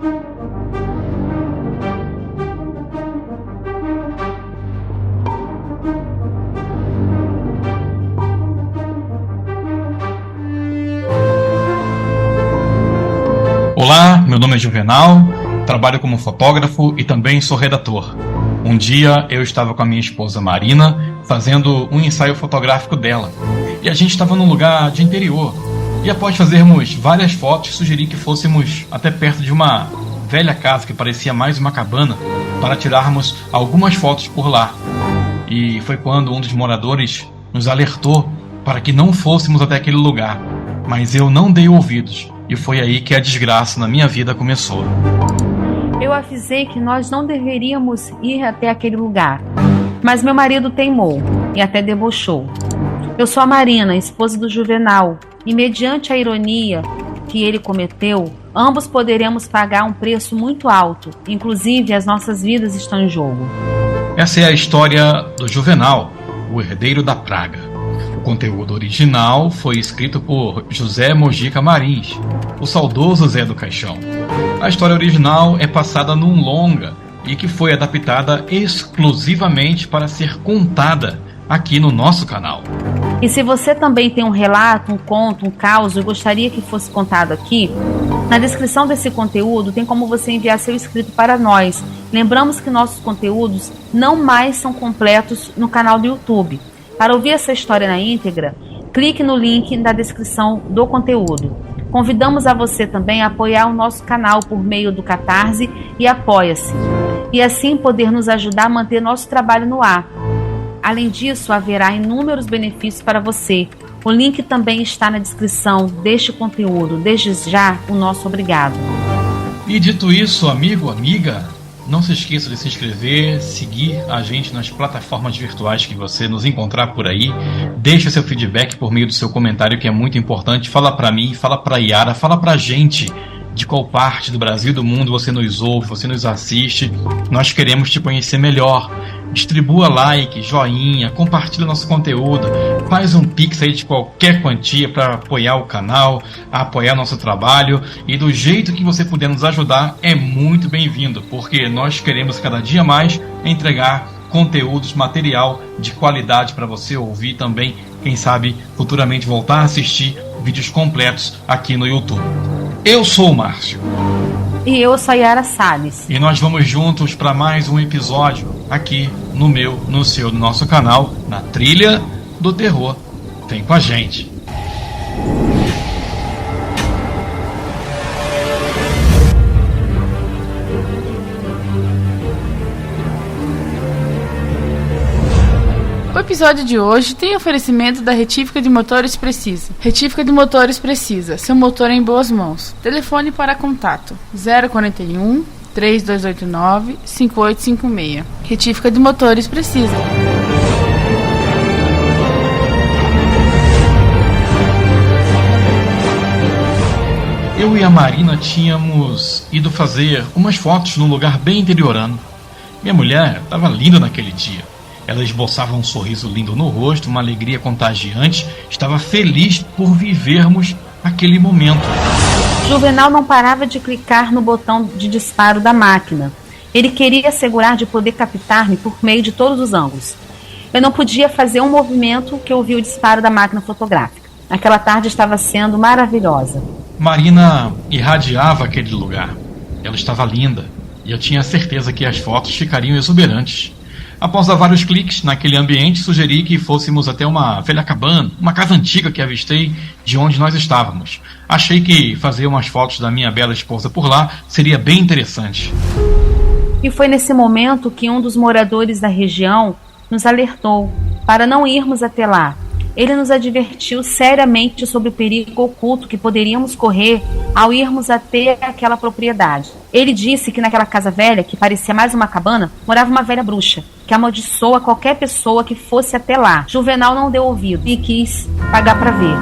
Olá, meu nome é Juvenal, trabalho como fotógrafo e também sou redator. Um dia eu estava com a minha esposa Marina fazendo um ensaio fotográfico dela. E a gente estava num lugar de interior. E após fazermos várias fotos, sugeri que fôssemos até perto de uma velha casa que parecia mais uma cabana para tirarmos algumas fotos por lá. E foi quando um dos moradores nos alertou para que não fôssemos até aquele lugar. Mas eu não dei ouvidos. E foi aí que a desgraça na minha vida começou. Eu avisei que nós não deveríamos ir até aquele lugar, mas meu marido teimou e até debochou. Eu sou a Marina, esposa do Juvenal, e mediante a ironia que ele cometeu, ambos poderemos pagar um preço muito alto, inclusive as nossas vidas estão em jogo. Essa é a história do Juvenal, o herdeiro da praga. O conteúdo original foi escrito por José Mojica Marins, o saudoso Zé do Caixão. A história original é passada num longa e que foi adaptada exclusivamente para ser contada aqui no nosso canal. E se você também tem um relato, um conto, um caos e gostaria que fosse contado aqui, na descrição desse conteúdo tem como você enviar seu escrito para nós. Lembramos que nossos conteúdos não mais são completos no canal do YouTube. Para ouvir essa história na íntegra, clique no link da descrição do conteúdo. Convidamos a você também a apoiar o nosso canal por meio do Catarse e Apoia-se, e assim poder nos ajudar a manter nosso trabalho no ar. Além disso, haverá inúmeros benefícios para você. O link também está na descrição deste conteúdo. Desde já, o nosso obrigado. E dito isso, amigo, amiga, não se esqueça de se inscrever, seguir a gente nas plataformas virtuais que você nos encontrar por aí. Deixe seu feedback por meio do seu comentário, que é muito importante. Fala pra mim, fala pra Yara, fala pra gente de qual parte do Brasil e do mundo você nos ouve, você nos assiste. Nós queremos te conhecer melhor. Distribua like, joinha, compartilha nosso conteúdo, faz um pix aí de qualquer quantia para apoiar o canal, apoiar nosso trabalho, e do jeito que você puder nos ajudar é muito bem-vindo, porque nós queremos cada dia mais entregar conteúdos, material de qualidade para você ouvir também, quem sabe futuramente voltar a assistir vídeos completos aqui no YouTube. Eu sou o Márcio. E eu sou a Yara Salles. E nós vamos juntos para mais um episódio aqui no meu, no seu, no nosso canal, na Trilha do Terror. Vem com a gente. O episódio de hoje tem oferecimento da Retífica de Motores Precisa. Retífica de Motores Precisa, seu motor em boas mãos. Telefone para contato 041 3289 5856. Retífica de Motores Precisa. Eu e a Marina tínhamos ido fazer umas fotos num lugar bem interiorano. Minha mulher estava linda naquele dia. Ela esboçava um sorriso lindo no rosto, uma alegria contagiante. Estava feliz por vivermos aquele momento. Juvenal não parava de clicar no botão de disparo da máquina. Ele queria assegurar de poder captar-me por meio de todos os ângulos. Eu não podia fazer um movimento que ouvia o disparo da máquina fotográfica. Aquela tarde estava sendo maravilhosa. Marina irradiava aquele lugar. Ela estava linda e eu tinha certeza que as fotos ficariam exuberantes. Após dar vários cliques naquele ambiente, sugeri que fôssemos até uma velha cabana, uma casa antiga que avistei de onde nós estávamos. Achei que fazer umas fotos da minha bela esposa por lá seria bem interessante. E foi nesse momento que um dos moradores da região nos alertou para não irmos até lá. Ele nos advertiu seriamente sobre o perigo oculto que poderíamos correr ao irmos até aquela propriedade. Ele disse que naquela casa velha, que parecia mais uma cabana, morava uma velha bruxa, que amaldiçoa qualquer pessoa que fosse até lá. Juvenal não deu ouvido e quis pagar para ver.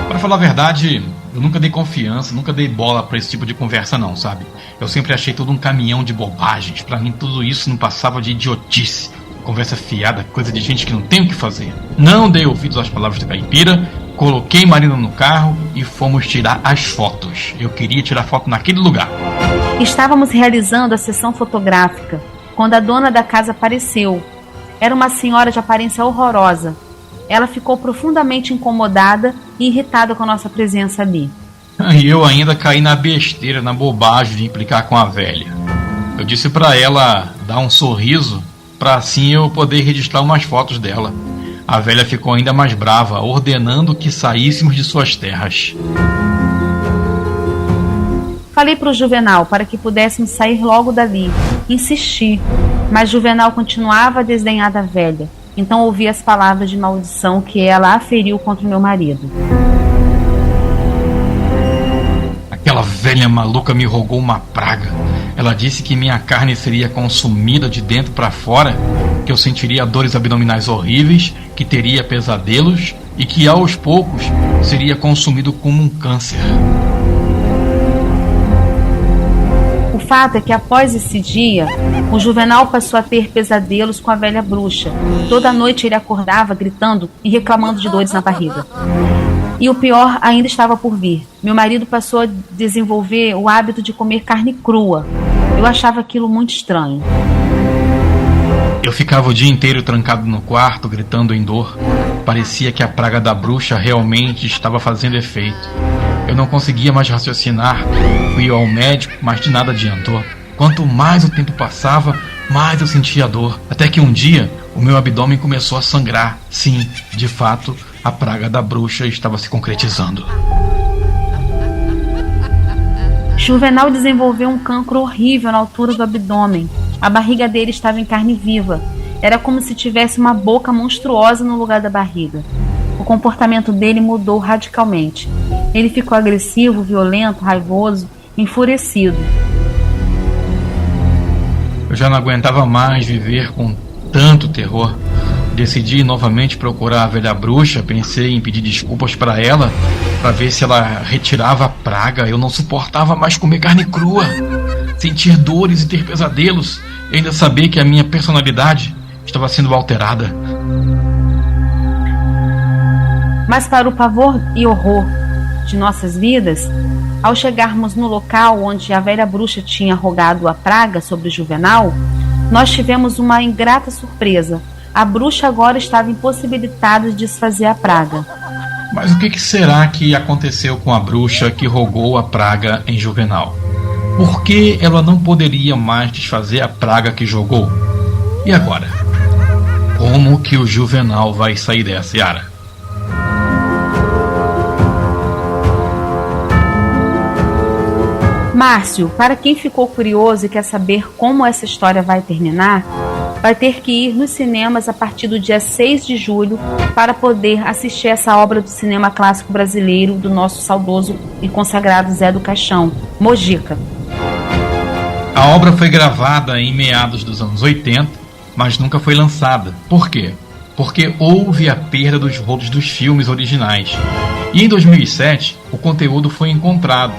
Para falar a verdade, Eu nunca dei confiança, nunca dei bola pra esse tipo de conversa não, sabe? Eu sempre achei tudo um caminhão de bobagens. Pra mim tudo isso não passava de idiotice. Conversa fiada, coisa de gente que não tem o que fazer. Não dei ouvidos às palavras do caipira, coloquei Marina no carro e fomos tirar as fotos. Eu queria tirar foto naquele lugar. Estávamos realizando a sessão fotográfica quando a dona da casa apareceu. Era uma senhora de aparência horrorosa. Ela ficou profundamente incomodada e irritada com a nossa presença ali. E eu ainda caí na besteira, na bobagem de implicar com a velha. Eu disse pra ela dar um sorriso, pra assim eu poder registrar umas fotos dela. A velha ficou ainda mais brava, ordenando que saíssemos de suas terras. Falei para o Juvenal para que pudéssemos sair logo dali. Insisti, mas Juvenal continuava a desdenhar da velha. Então ouvi as palavras de maldição que ela aferiu contra o meu marido. Aquela velha maluca me rogou uma praga. Ela disse que minha carne seria consumida de dentro para fora, que eu sentiria dores abdominais horríveis, que teria pesadelos e que aos poucos seria consumido como um câncer. O fato é que após esse dia, o Juvenal passou a ter pesadelos com a velha bruxa. Toda noite ele acordava gritando e reclamando de dores na barriga. E o pior ainda estava por vir. Meu marido passou a desenvolver o hábito de comer carne crua. Eu achava aquilo muito estranho. Eu ficava o dia inteiro trancado no quarto, gritando em dor. Parecia que a praga da bruxa realmente estava fazendo efeito. Eu não conseguia mais raciocinar. Fui ao médico, mas de nada adiantou. Quanto mais o tempo passava, mais eu sentia dor. Até que um dia, o meu abdômen começou a sangrar. Sim, de fato, a praga da bruxa estava se concretizando. Juvenal desenvolveu um cancro horrível na altura do abdômen. A barriga dele estava em carne viva. Era como se tivesse uma boca monstruosa no lugar da barriga. O comportamento dele mudou radicalmente. Ele ficou agressivo, violento, raivoso, enfurecido. Eu já não aguentava mais viver com tanto terror. Decidi novamente procurar a velha bruxa. Pensei em pedir desculpas para ela, para ver se ela retirava a praga. Eu não suportava mais comer carne crua, sentir dores e ter pesadelos, e ainda saber que a minha personalidade estava sendo alterada. Mas para o pavor e horror de nossas vidas, ao chegarmos no local onde a velha bruxa tinha rogado a praga sobre Juvenal, nós tivemos uma ingrata surpresa. A bruxa agora estava impossibilitada de desfazer a praga. Mas o que será que aconteceu com a bruxa que rogou a praga em Juvenal? Por que ela não poderia mais desfazer a praga que jogou? E agora? Como que o Juvenal vai sair dessa, Yara? Márcio, para quem ficou curioso e quer saber como essa história vai terminar, vai ter que ir nos cinemas a partir do dia 6 de julho para poder assistir essa obra do cinema clássico brasileiro do nosso saudoso e consagrado Zé do Caixão, Mojica. A obra foi gravada em meados dos anos 80, mas nunca foi lançada. Por quê? Porque houve a perda dos rolos dos filmes originais. E em 2007, o conteúdo foi encontrado.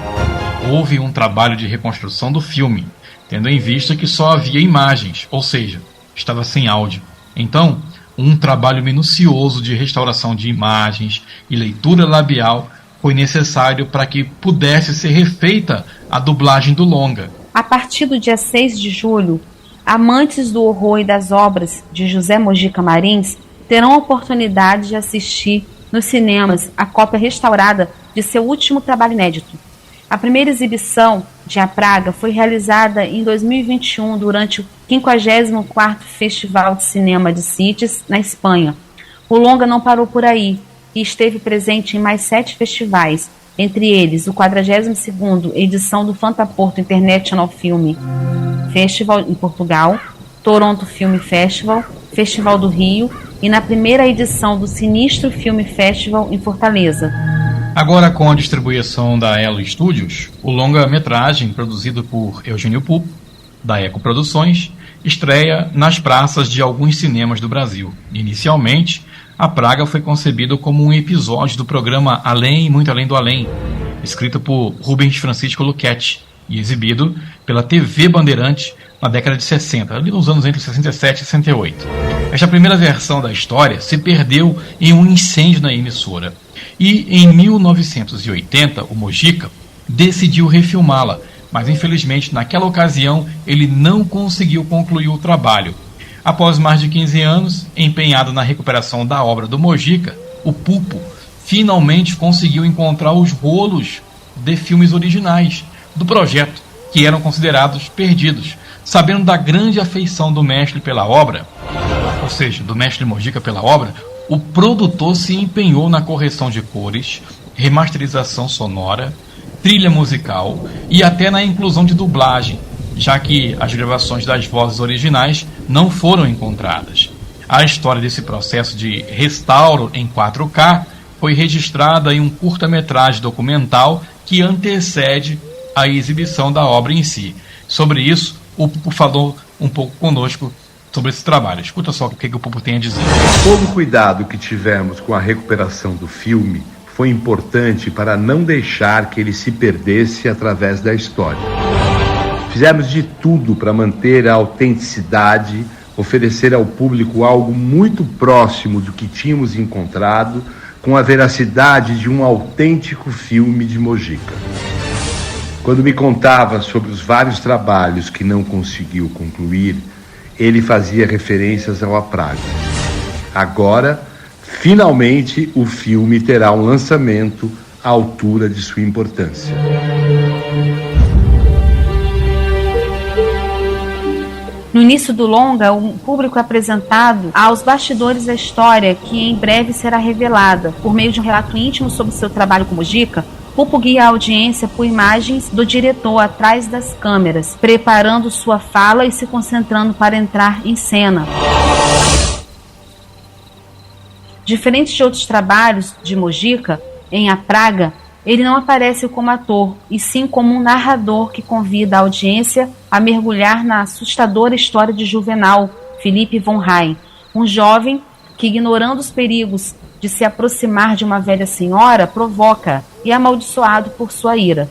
Houve um trabalho de reconstrução do filme, tendo em vista que só havia imagens, ou seja, estava sem áudio. Então, um trabalho minucioso de restauração de imagens e leitura labial foi necessário para que pudesse ser refeita a dublagem do longa. A partir do dia 6 de julho, amantes do horror e das obras de José Mojica Marins terão a oportunidade de assistir nos cinemas a cópia restaurada de seu último trabalho inédito. A primeira exibição de A Praga foi realizada em 2021 durante o 54º Festival de Cinema de Sitges, na Espanha. O longa não parou por aí e esteve presente em mais 7 festivais, entre eles o 42º edição do Fantaporto International Film Festival em Portugal, Toronto Film Festival, Festival do Rio e na primeira edição do Sinistro Film Festival em Fortaleza. Agora, com a distribuição da Elo Studios, o longa-metragem produzido por Eugênio Pupo, da Eco Produções, estreia nas praças de alguns cinemas do Brasil. Inicialmente, A Praga foi concebido como um episódio do programa Além e Muito Além do Além, escrito por Rubens Francisco Luchetti e exibido pela TV Bandeirante na década de 60, ali nos anos entre 67 e 68. Esta primeira versão da história se perdeu em um incêndio na emissora e, em 1980, o Mojica decidiu refilmá-la, mas infelizmente naquela ocasião ele não conseguiu concluir o trabalho. Após mais de 15 anos, empenhado na recuperação da obra do Mojica, o Pupo finalmente conseguiu encontrar os rolos de filmes originais do projeto, que eram considerados perdidos. Sabendo da grande afeição do mestre pela obra, ou seja, do mestre Mojica pela obra, o produtor se empenhou na correção de cores, remasterização sonora, trilha musical e até na inclusão de dublagem, já que as gravações das vozes originais não foram encontradas. A história desse processo de restauro em 4K foi registrada em um curta-metragem documental que antecede a exibição da obra em si. Sobre isso, o Pupo falou um pouco conosco sobre esse trabalho. Escuta só o que o Pupo tem a dizer. Todo o cuidado que tivemos com a recuperação do filme foi importante para não deixar que ele se perdesse através da história. Fizemos de tudo para manter a autenticidade, oferecer ao público algo muito próximo do que tínhamos encontrado, com a veracidade de um autêntico filme de Mojica. Quando me contava sobre os vários trabalhos que não conseguiu concluir, ele fazia referências ao A Praga. Agora, finalmente, o filme terá um lançamento à altura de sua importância. No início do longa, o público é apresentado aos bastidores da história, que em breve será revelada. Por meio de um relato íntimo sobre seu trabalho com Mojica, Pupo guia a audiência por imagens do diretor atrás das câmeras, preparando sua fala e se concentrando para entrar em cena. Diferente de outros trabalhos de Mojica, em A Praga, ele não aparece como ator, e sim como um narrador que convida a audiência a mergulhar na assustadora história de Juvenal, Philipp von Hay, um jovem que, ignorando os perigos de se aproximar de uma velha senhora, provoca e é amaldiçoado por sua ira.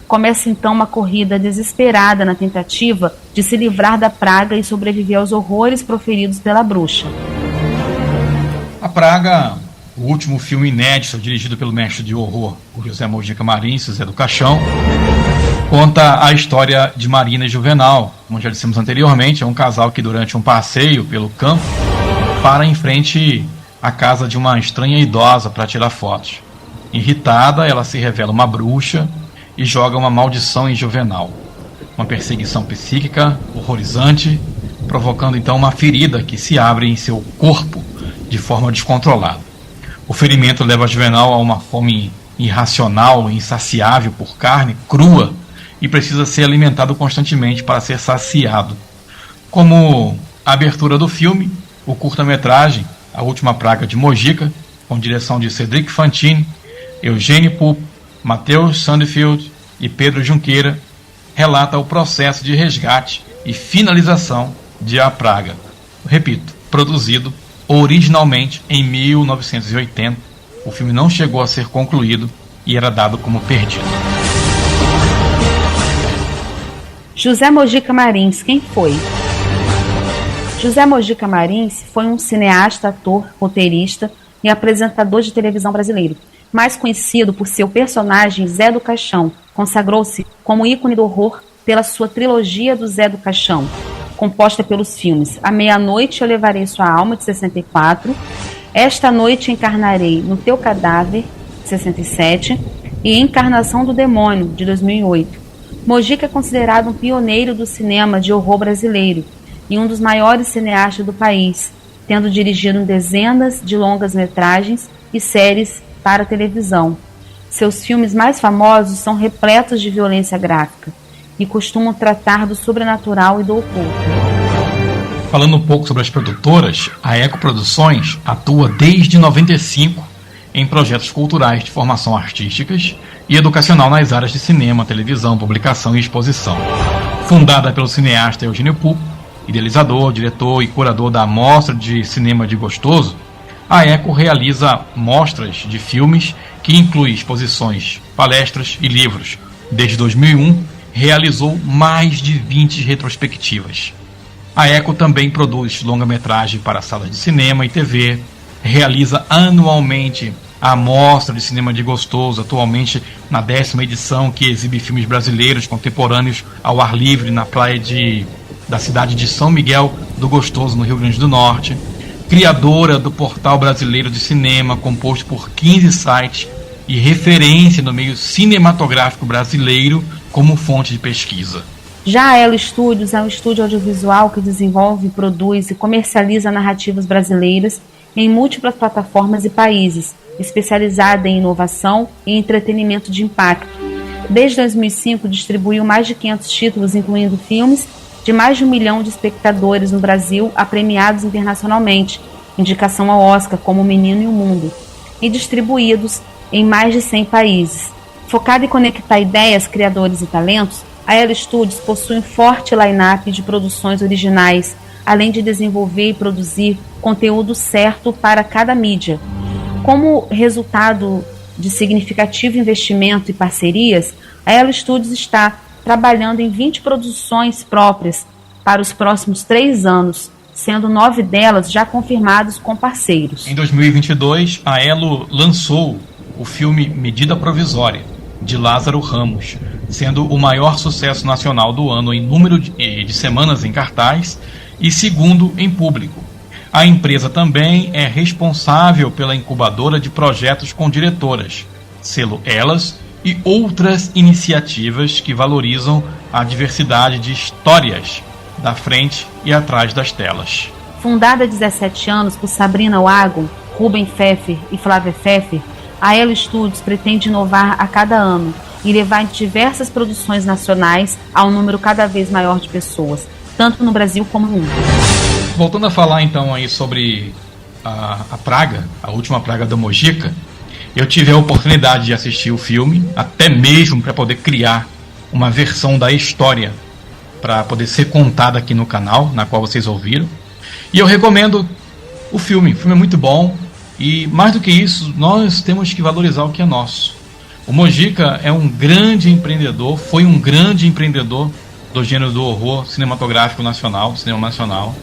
Começa então uma corrida desesperada na tentativa de se livrar da praga e sobreviver aos horrores proferidos pela bruxa. A Praga, o último filme inédito dirigido pelo mestre de horror, o José Mojica Marins, Zé do Caixão, conta a história de Marina e Juvenal. Como já dissemos anteriormente, é um casal que durante um passeio pelo campo para em frente à casa de uma estranha idosa para tirar fotos. Irritada, ela se revela uma bruxa e joga uma maldição em Juvenal. Uma perseguição psíquica horrorizante, provocando então uma ferida que se abre em seu corpo de forma descontrolada. O ferimento leva Juvenal a uma fome irracional, insaciável por carne crua e precisa ser alimentado constantemente para ser saciado. Como a abertura do filme, o curta-metragem A Última Praga de Mojica, com direção de Cedric Fantini, Eugênio Pupo, Matheus Sandfield e Pedro Junqueira, relata o processo de resgate e finalização de A Praga. Repito, produzido originalmente em 1980, o filme não chegou a ser concluído e era dado como perdido. José Mojica Marins, quem foi? José Mojica Marins foi um cineasta, ator, roteirista e apresentador de televisão brasileiro, mais conhecido por seu personagem Zé do Caixão. Consagrou-se como ícone do horror pela sua trilogia do Zé do Caixão, composta pelos filmes A Meia-Noite Eu Levarei Sua Alma, de 64, Esta Noite Encarnarei no Teu Cadáver, de 67, e Encarnação do Demônio, de 2008. Mojica é considerado um pioneiro do cinema de horror brasileiro e um dos maiores cineastas do país, tendo dirigido dezenas de longas-metragens e séries para televisão. Seus filmes mais famosos são repletos de violência gráfica e costumam tratar do sobrenatural e do oculto. Falando um pouco sobre as produtoras, a Eco Produções atua desde 95 em projetos culturais de formação artísticas e educacional nas áreas de cinema, televisão, publicação e exposição. Fundada pelo cineasta Eugênio Pupo, idealizador, diretor e curador da Mostra de Cinema de Gostoso, a ECO realiza mostras de filmes que incluem exposições, palestras e livros. Desde 2001, realizou mais de 20 retrospectivas. A ECO também produz longa-metragem para salas de cinema e TV, realiza anualmente a Mostra de Cinema de Gostoso, atualmente na 10ª edição, que exibe filmes brasileiros contemporâneos ao ar livre na praia da cidade de São Miguel do Gostoso, no Rio Grande do Norte. Criadora do Portal Brasileiro de Cinema, composto por 15 sites e referência no meio cinematográfico brasileiro como fonte de pesquisa. Já a Elo Studios é um estúdio audiovisual que desenvolve, produz e comercializa narrativas brasileiras em múltiplas plataformas e países, especializada em inovação e entretenimento de impacto. Desde 2005, distribuiu mais de 500 títulos, incluindo filmes de mais de 1 milhão de espectadores no Brasil, premiados internacionalmente, indicação ao Oscar como O Menino e o Mundo, e distribuídos em mais de 100 países. Focada em conectar ideias, criadores e talentos, a Elo Studios possui um forte line-up de produções originais, além de desenvolver e produzir conteúdo certo para cada mídia. Como resultado de significativo investimento e parcerias, a Elo Studios está trabalhando em 20 produções próprias para os próximos 3 anos, sendo 9 delas já confirmadas com parceiros. Em 2022, a Elo lançou o filme Medida Provisória, de Lázaro Ramos, sendo o maior sucesso nacional do ano em número de semanas em cartaz e segundo em público. A empresa também é responsável pela incubadora de projetos com diretoras, selo Elas, e outras iniciativas que valorizam a diversidade de histórias da frente e atrás das telas. Fundada há 17 anos por Sabrina Wagon, Ruben Pfeffer e Flávia Pfeffer, a Elo Studios pretende inovar a cada ano e levar diversas produções nacionais a um número cada vez maior de pessoas, tanto no Brasil como no mundo. Voltando a falar então aí sobre a praga, a última praga da Mojica, eu tive a oportunidade de assistir o filme, até mesmo para poder criar uma versão da história para poder ser contada aqui no canal, na qual vocês ouviram. E eu recomendo o filme. O filme é muito bom e, mais do que isso, nós temos que valorizar o que é nosso. O Mojica é um grande empreendedor, foi um grande empreendedor do gênero do horror cinematográfico nacional, cinema nacional.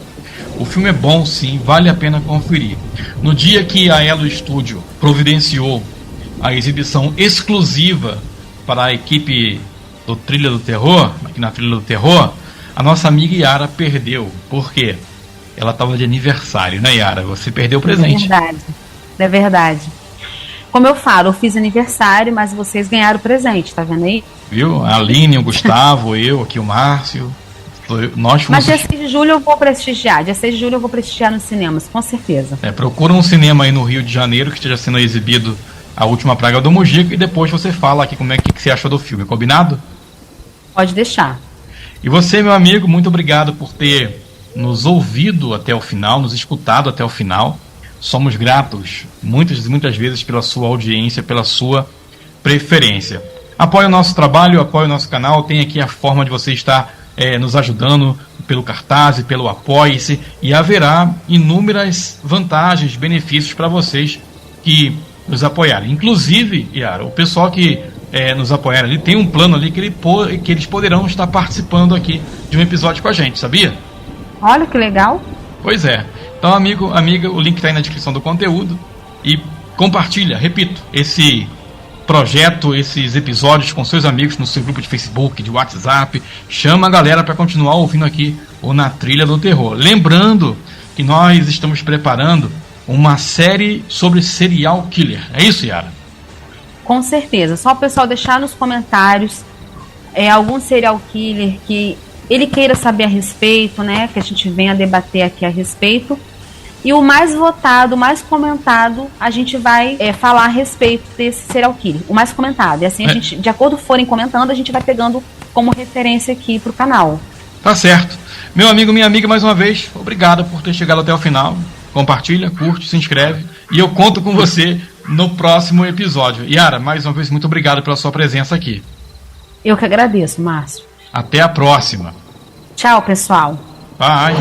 O filme é bom sim, vale a pena conferir. No dia que a Elo Studio providenciou a exibição exclusiva para a equipe do Trilha do Terror, aqui na Trilha do Terror, a nossa amiga Yara perdeu. Por quê? Ela estava de aniversário, né, Yara? Você perdeu o presente. É verdade. Como eu falo, eu fiz aniversário, mas vocês ganharam o presente, tá vendo aí? Viu? A Aline, o Gustavo, eu, aqui o Márcio. Mas dia 6 de julho eu vou prestigiar. Dia 6 de julho eu vou prestigiar nos cinemas, com certeza. Procura um cinema aí no Rio de Janeiro que esteja sendo exibido A Última Praga do Mojica e depois você fala aqui como é que você achou do filme, combinado? Pode deixar. E você, meu amigo, muito obrigado por ter nos ouvido até o final, nos escutado até o final. Somos gratos muitas vezes pela sua audiência, pela sua preferência. Apoie o nosso trabalho, apoie o nosso canal, tem aqui a forma de você estar nos ajudando pelo Cartaz, pelo Apoie-se, e haverá inúmeras vantagens, benefícios para vocês que nos apoiarem. Inclusive, Yara, o pessoal que nos apoiar ali tem um plano ali que eles poderão estar participando aqui de um episódio com a gente, sabia? Olha que legal. Pois é. Então, amigo, amiga, o link está aí na descrição do conteúdo e compartilha, repito, esse projeto, esses episódios com seus amigos no seu grupo de Facebook, de WhatsApp. Chama a galera para continuar ouvindo aqui o Na Trilha do Terror. Lembrando que nós estamos preparando uma série sobre serial killer. É isso, Yara? Com certeza. Só o pessoal deixar nos comentários algum serial killer que ele queira saber a respeito, né? Que a gente venha debater aqui a respeito. E o mais votado, o mais comentado, a gente vai falar a respeito desse serial killer. O mais comentado. E assim, a gente, de acordo forem comentando, a gente vai pegando como referência aqui pro canal. Tá certo. Meu amigo, minha amiga, mais uma vez, obrigado por ter chegado até o final. Compartilha, curte, se inscreve. E eu conto com você no próximo episódio. Yara, mais uma vez, muito obrigado pela sua presença aqui. Eu que agradeço, Márcio. Até a próxima. Tchau, pessoal. Bye.